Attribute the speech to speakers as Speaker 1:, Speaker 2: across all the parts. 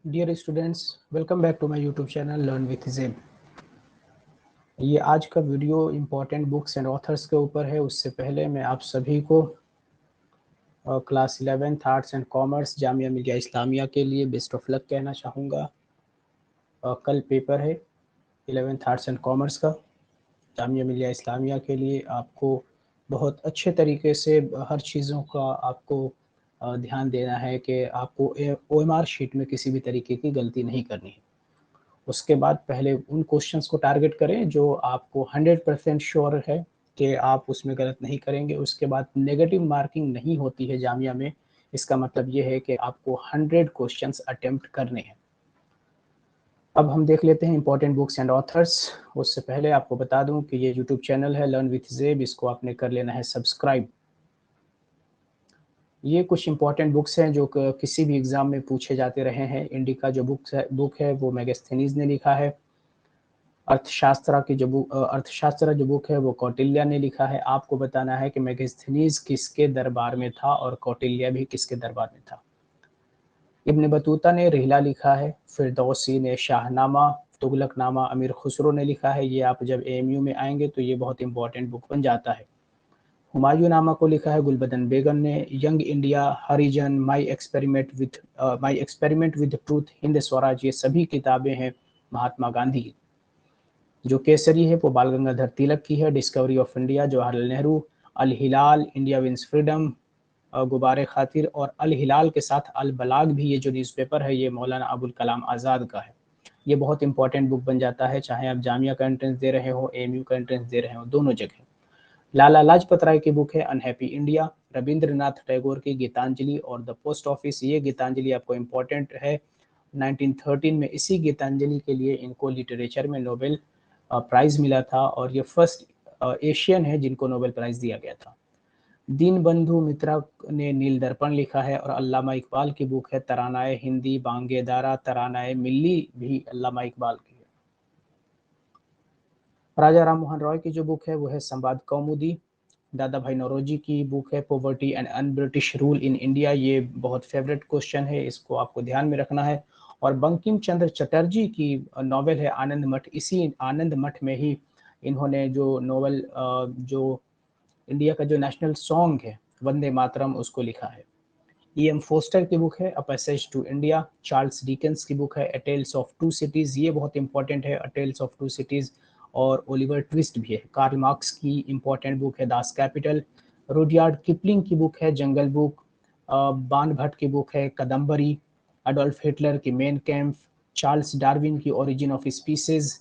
Speaker 1: Dear students, welcome back to my YouTube channel learn with Zeb. ये आज का video important books and authors के ऊपर है। उससे पहले मैं आप सभी को class 11th arts and commerce Jamia Millia Islamia के लिए बेस्ट ऑफ लक कहना चाहूँगा। कल पेपर है 11th आर्ट्स एंड कॉमर्स का। जामिया मिलिया इस्लामिया के लिए आपको बहुत अच्छे तरीके से हर चीज़ों का आपको ध्यान देना है कि आपको OMR शीट में किसी भी तरीके की गलती नहीं करनी है। उसके बाद पहले उन क्वेश्चंस को टारगेट करें जो आपको 100% श्योर है कि आप उसमें गलत नहीं करेंगे। उसके बाद नेगेटिव मार्किंग नहीं होती है जामिया में। इसका मतलब ये है कि आपको 100 क्वेश्चंस अटेम्प्ट करने हैं। अब हम देख लेते हैं इंपॉर्टेंट बुक्स एंड ऑथर्स। उससे पहले आपको बता दूं कि ये यूट्यूब चैनल है लर्न विथ ज़ेब, इसको आपने कर लेना है सब्सक्राइब। ये कुछ इंपॉर्टेंट बुक्स हैं जो किसी भी एग्ज़ाम में पूछे जाते रहे हैं। इंडिका जो बुक है वो मेगास्थनीज ने लिखा है। अर्थशास्त्र जो बुक है वो कौटिल्य ने लिखा है। आपको बताना है कि मेगास्थनीज किसके दरबार में था और कौटिल्य भी किसके दरबार में था। इब्न बतूता ने रिहला लिखा है। फिरदौसी ने शाहनामा, तुगलकनामा अमीर खुसरो ने लिखा है। ये आप जब AMU में आएंगे तो ये बहुत इंपॉर्टेंट बुक बन जाता है। हुमायूं नामा को लिखा है गुलबदन बेगम ने। Young India, Harijan, my experiment with truth, Hind Swaraj, ये सभी किताबें हैं महात्मा गांधी की। जो केसरी है वो बाल गंगाधर तिलक की है। Discovery of India Jawaharlal Nehru. Al Hilal, India Wins Freedom, Ghubare Khatir, और अल हिलाल के साथ अल बलाग भी, ये जो न्यूज़पेपर है ये मौलाना अबुल कलाम आज़ाद का है। ये बहुत इंपॉर्टेंट बुक बन जाता है, चाहे आप जामिया का एंट्रेंस दे रहे हो, AMU का एंट्रेंस दे रहे हो, दोनों जगह। लाला लाजपत राय की बुक है अनहैप्पी इंडिया। रविंद्रनाथ टैगोर की गीतांजलि और द पोस्ट ऑफिस, ये गीतांजलि आपको इम्पोर्टेंट है। 1913 में इसी गीतांजलि के लिए इनको लिटरेचर में नोबेल प्राइज़ मिला था और ये फर्स्ट एशियन है जिनको नोबेल प्राइज़ दिया गया था। दीन बंधु मित्रा ने नील दर्पण लिखा है और अल्लामा इकबाल की बुक है तरानाए हिंदी बांगेदारा तरानाए मिल्ली, भी अल्लामा इकबाल की है। राजा राम मोहन रॉय की जो बुक है वो है संवाद कौमुदी। दादा भाई नौरोजी की बुक है poverty and un British rule in India. ये बहुत फेवरेट क्वेश्चन है, इसको आपको ध्यान में रखना है। और बंकिम चंद्र चटर्जी की नॉवेल है आनंद मठ। इसी आनंद मठ में ही इन्होंने जो नॉवेल, जो इंडिया का जो नेशनल सॉन्ग है वंदे मातरम, उसको लिखा है। EM फोस्टर की बुक है A Passage to India. Charles Dickens की बुक है A Tales of Two Cities, ये बहुत इंपॉर्टेंट है, A Tales of Two Cities. और ओलिवर ट्विस्ट भी है। कार्ल मार्क्स की इंपॉर्टेंट बुक है दास कैपिटल। रुडयार्ड किपलिंग की बुक है जंगल बुक। बान भट्ट की बुक है कदम्बरी। अडोल्फ हिटलर की मेन कैम्प। चार्ल्स डार्विन की ओरिजिन ऑफ स्पीसीज।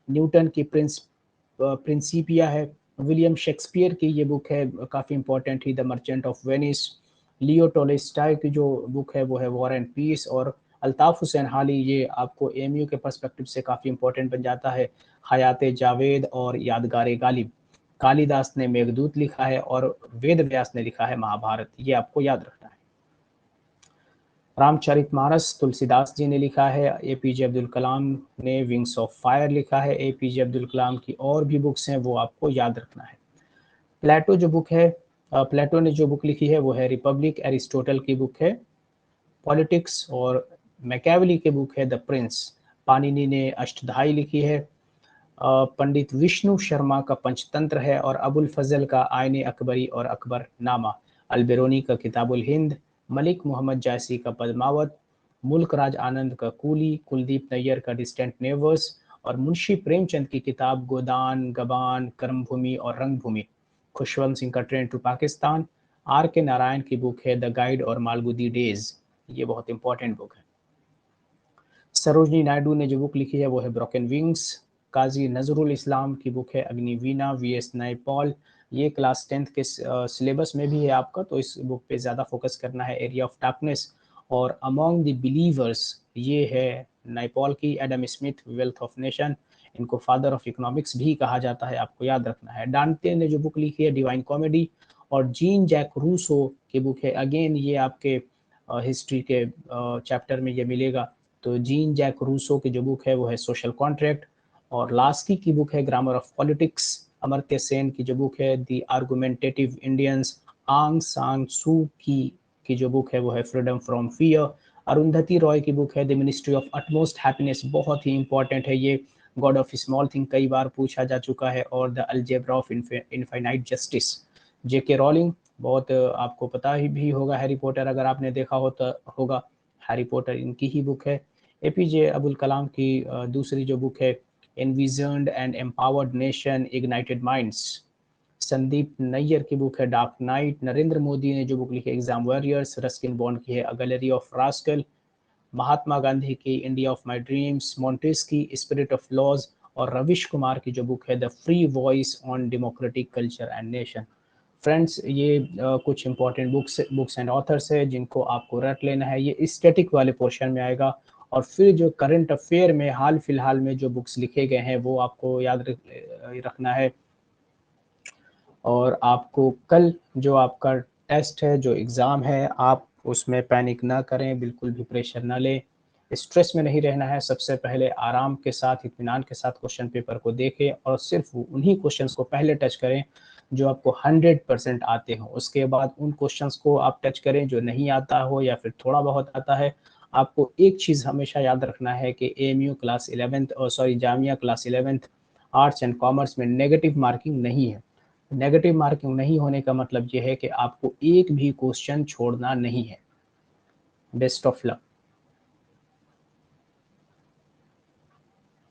Speaker 1: न्यूटन की प्रिंसिपिया है। विलियम शेक्सपियर की ये बुक है काफ़ी इंपॉर्टेंट ही, the merchant of Venice. Leo Tolstoy की जो बुक है वो है वॉर एंड पीस। और अल्ताफ हुसैन हाली, ये आपको AMU के पर्सपेक्टिव से काफ़ी इंपॉर्टेंट बन जाता है। हयात जावेद और यादगार गालिब। कालिदास ने मेघदूत लिखा है और वेद व्यास ने लिखा है महाभारत, ये आपको याद रखना है। रामचरितमानस तुलसीदास जी ने लिखा है। APJ अब्दुल कलाम ने विंग्स ऑफ फायर लिखा है। APJ अब्दुल कलाम की और भी बुक्स हैं वो आपको याद रखना है। प्लेटो जो बुक है, प्लेटो ने जो बुक लिखी है वो है रिपब्लिक। एरिस्टोटल की बुक है पॉलिटिक्स और मैकेवली की बुक है द प्रिंस। पाणिनि ने अष्टधाई लिखी है। पंडित विष्णु शर्मा का पंचतंत्र है और अबुल फजल का आयन अकबरी और अकबर नामा। अलबेरोनी का किताबुल हिंद। मलिक मोहम्मद जायसी का पद्मावत। मुल्क राज आनंद का कूली। कुलदीप नैयर का डिस्टेंट नेवर्स। और मुंशी प्रेमचंद की किताब गोदान, गबान, कर्मभूमि और रंगभूमि। खुशवंत सिंह का Train to Pakistan. RK Narayan की बुक है द गाइड और मालगुदी डेज, ये बहुत इंपॉर्टेंट बुक है। सरोजनी नायडू ने जो बुक लिखी है वो है ब्रोकन विंग्स। काजी नजरुल इस्लाम की बुक है अग्निवीणा। VS नायपॉल, ये क्लास 10th के सिलेबस में भी है आपका, तो इस बुक पे ज़्यादा फोकस करना है। एरिया ऑफ डार्कनेस और अमॉन्ग द बिलीवर्स, ये है नायपॉल की। Adam Smith, wealth of nation, इनको फादर ऑफ इकोनॉमिक्स भी कहा जाता है, आपको याद रखना है। डांटे ने जो बुक लिखी है डिवाइन कॉमेडी। और जीन जैक रूसो की बुक है, अगेन ये आपके हिस्ट्री के चैप्टर में ये मिलेगा। तो जीन जैक रूसो की जो बुक है वो है सोशल कॉन्ट्रैक्ट। और लास्की की बुक है grammar of politics. Amartya Sen की जो बुक है द आर्गुमेंटेटिव इंडियंस। आंग सांग सू की जो बुक है वो है freedom from fear. Arundhati Roy की बुक है the ministry of utmost happiness, बहुत ही इंपॉर्टेंट है ये। गॉड ऑफ स्मॉल थिंग कई बार पूछा जा चुका है। और The Algebra of Infinite Justice, JK Rowling, बहुत आपको पता ही भी होगा, हैरी पॉटर अगर आपने देखा हो तो होगा, हैरी पॉटर इनकी ही बुक है। एपीजे अब्दुल कलाम की दूसरी जो बुक है envisioned and empowered nation ignited minds, Sandeep Nayar की बुक है डार्क नाइट। नरेंद्र मोदी ने जो बुक लिखी है एग्जाम वॉरियर्स, रस्किन बॉन्ड की है अ gallery of rascal. Mahatma Gandhi की India of my dreams, Montes की स्पिरिट ऑफ लॉज, और रविश कुमार की जो बुक है the free voice on democratic culture and nation. Friends, ये कुछ इंपॉर्टेंट बुक्स एंड ऑथर्स है जिनको आपको रट लेना है। ये स्टैटिक वाले पोर्शन में आएगा। और फिर जो करंट अफेयर में हाल फिलहाल में जो बुक्स लिखे गए हैं वो आपको याद रखना है। और आपको कल जो आपका टेस्ट है, जो एग्ज़ाम है, आप उसमें पैनिक ना करें, बिल्कुल भी प्रेशर ना लें, स्ट्रेस में नहीं रहना है। सबसे पहले आराम के साथ, इत्मीनान के साथ क्वेश्चन पेपर को देखें और सिर्फ उन्हीं क्वेश्चंस को पहले टच करें जो आपको 100% आते हों। उसके बाद उन क्वेश्चंस को आप टच करें जो नहीं आता हो या फिर थोड़ा बहुत आता है। आपको एक चीज़ हमेशा याद रखना है कि एएमयू क्लास 11th और Jamia class 11th arts and commerce में नेगेटिव मार्किंग नहीं है। नेगेटिव मार्किंग नहीं होने का मतलब ये है कि आपको एक भी क्वेश्चन छोड़ना नहीं है। Best of luck.